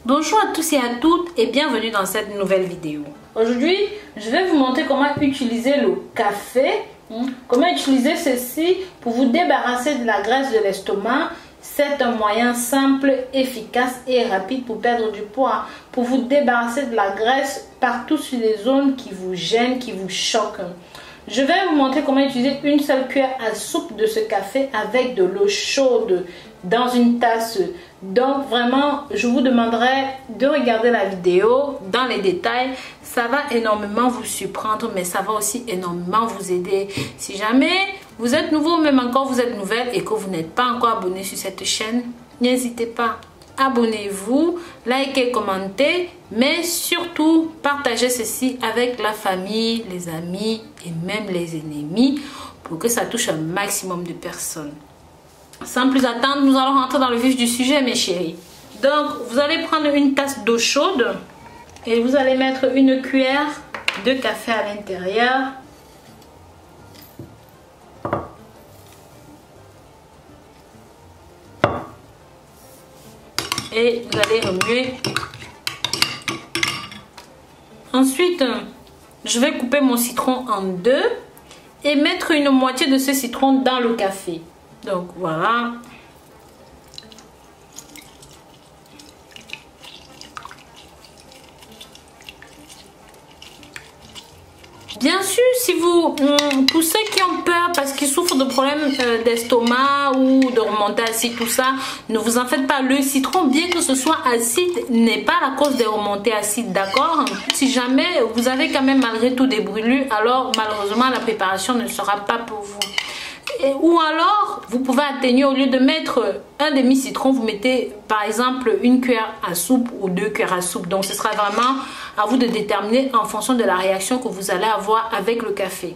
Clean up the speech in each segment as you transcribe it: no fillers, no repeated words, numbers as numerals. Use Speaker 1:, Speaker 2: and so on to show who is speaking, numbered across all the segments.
Speaker 1: Bonjour à tous et à toutes et bienvenue dans cette nouvelle vidéo. Aujourd'hui, je vais vous montrer comment utiliser le café, comment utiliser ceci pour vous débarrasser de la graisse de l'estomac. C'est un moyen simple, efficace et rapide pour perdre du poids, pour vous débarrasser de la graisse partout sur les zones qui vous gênent, qui vous choquent. Je vais vous montrer comment utiliser une seule cuillère à soupe de ce café avec de l'eau chaude dans une tasse. Donc vraiment, je vous demanderai de regarder la vidéo dans les détails. Ça va énormément vous surprendre, mais ça va aussi énormément vous aider. Si jamais vous êtes nouveau, même encore vous êtes nouvelle et que vous n'êtes pas encore abonné sur cette chaîne, n'hésitez pas. Abonnez-vous, likez, commentez, mais surtout partagez ceci avec la famille, les amis et même les ennemis pour que ça touche un maximum de personnes. Sans plus attendre, nous allons rentrer dans le vif du sujet, mes chéris. Donc, vous allez prendre une tasse d'eau chaude et vous allez mettre une cuillère de café à l'intérieur. Et vous allez remuer. Ensuite, je vais couper mon citron en deux et mettre une moitié de ce citron dans le café. Donc voilà. Bien sûr, si vous, pour ceux qui ont peur parce qu'ils souffrent de problèmes d'estomac ou de remontée acide, tout ça, ne vous en faites pas. Le citron, bien que ce soit acide, n'est pas la cause des remontées acides, d'accord? Si jamais vous avez quand même malgré tout des brûlures, alors malheureusement la préparation ne sera pas pour vous. Ou alors, vous pouvez atténuer, au lieu de mettre un demi-citron, vous mettez par exemple une cuillère à soupe ou 2 cuillères à soupe. Donc, ce sera vraiment à vous de déterminer en fonction de la réaction que vous allez avoir avec le café.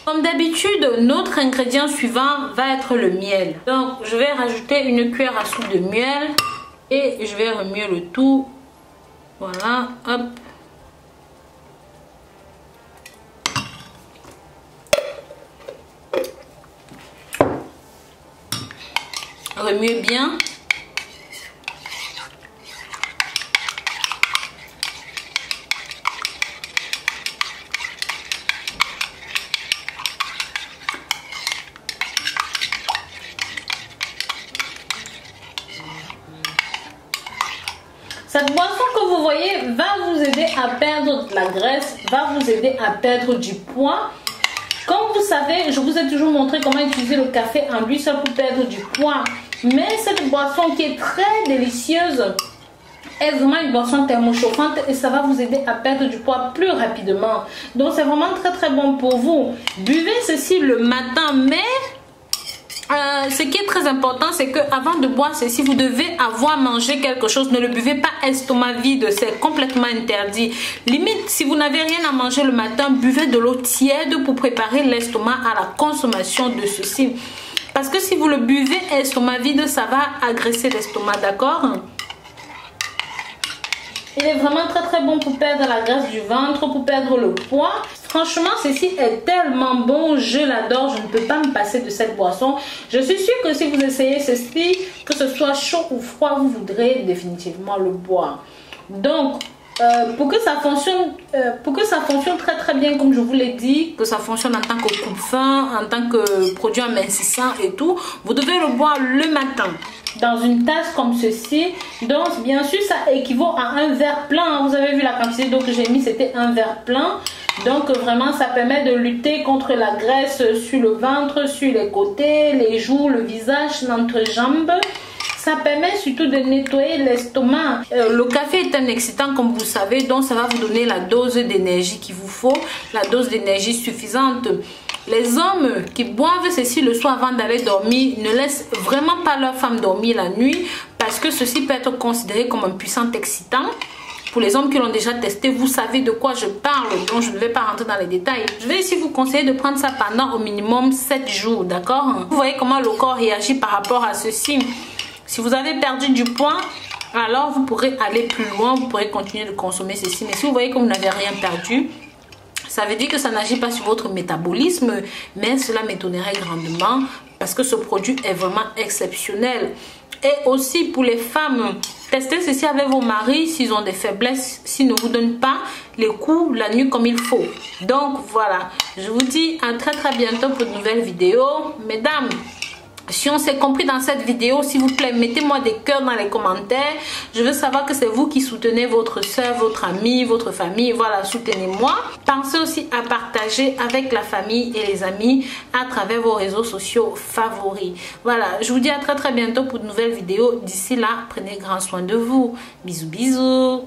Speaker 1: Comme d'habitude, notre ingrédient suivant va être le miel. Donc, je vais rajouter une cuillère à soupe de miel et je vais remuer le tout. Voilà, hop. Remuez bien. Cette boisson que vous voyez va vous aider à perdre de la graisse, va vous aider à perdre du poids. Comme vous savez, je vous ai toujours montré comment utiliser le café en lui seul pour perdre du poids. Mais cette boisson qui est très délicieuse est vraiment une boisson thermochauffante et ça va vous aider à perdre du poids plus rapidement. Donc c'est vraiment très bon pour vous. Buvez ceci le matin, mais ce qui est très important, c'est que avant de boire ceci, vous devez avoir mangé quelque chose. Ne le buvez pas estomac vide, c'est complètement interdit. Limite, si vous n'avez rien à manger le matin, buvez de l'eau tiède pour préparer l'estomac à la consommation de ceci. Parce que si vous le buvez estomac vide, ça va agresser l'estomac, d'accord? Il est vraiment très bon pour perdre la graisse du ventre, pour perdre le poids. Franchement, ceci est tellement bon, je l'adore, je ne peux pas me passer de cette boisson. Je suis sûre que si vous essayez ceci, que ce soit chaud ou froid, vous voudrez définitivement le boire. Donc, pour que ça fonctionne très bien, comme je vous l'ai dit, que ça fonctionne en tant que coupe-faim, en tant que produit amincissant et tout, vous devez le boire le matin dans une tasse comme ceci. Donc bien sûr ça équivaut à un verre plein. Vous avez vu la quantité d'eau que j'ai mis, c'était un verre plein. Donc vraiment ça permet de lutter contre la graisse sur le ventre, sur les côtés, les joues, le visage, l'entrejambe. Ça permet surtout de nettoyer l'estomac. Le café est un excitant comme vous savez, donc ça va vous donner la dose d'énergie qu'il vous faut, la dose d'énergie suffisante. Les hommes qui boivent ceci le soir avant d'aller dormir ne laissent vraiment pas leur femme dormir la nuit parce que ceci peut être considéré comme un puissant excitant. Pour les hommes qui l'ont déjà testé, vous savez de quoi je parle, donc je ne vais pas rentrer dans les détails. Je vais ici vous conseiller de prendre ça pendant au minimum 7 jours, d'accord? Vous voyez comment le corps réagit par rapport à ceci. Si vous avez perdu du poids, alors vous pourrez aller plus loin, vous pourrez continuer de consommer ceci. Mais si vous voyez que vous n'avez rien perdu, ça veut dire que ça n'agit pas sur votre métabolisme, mais cela m'étonnerait grandement parce que ce produit est vraiment exceptionnel. Et aussi pour les femmes Testez ceci avec vos maris s'ils ont des faiblesses, s'ils ne vous donnent pas les coups la nuit comme il faut. Donc voilà, je vous dis à très bientôt pour de nouvelles vidéos. Mesdames, si on s'est compris dans cette vidéo, s'il vous plaît, mettez-moi des cœurs dans les commentaires. Je veux savoir que c'est vous qui soutenez votre soeur, votre amie, votre famille. Voilà, soutenez-moi. Pensez aussi à partager avec la famille et les amis à travers vos réseaux sociaux favoris. Voilà, je vous dis à très bientôt pour de nouvelles vidéos. D'ici là, prenez grand soin de vous. Bisous, bisous.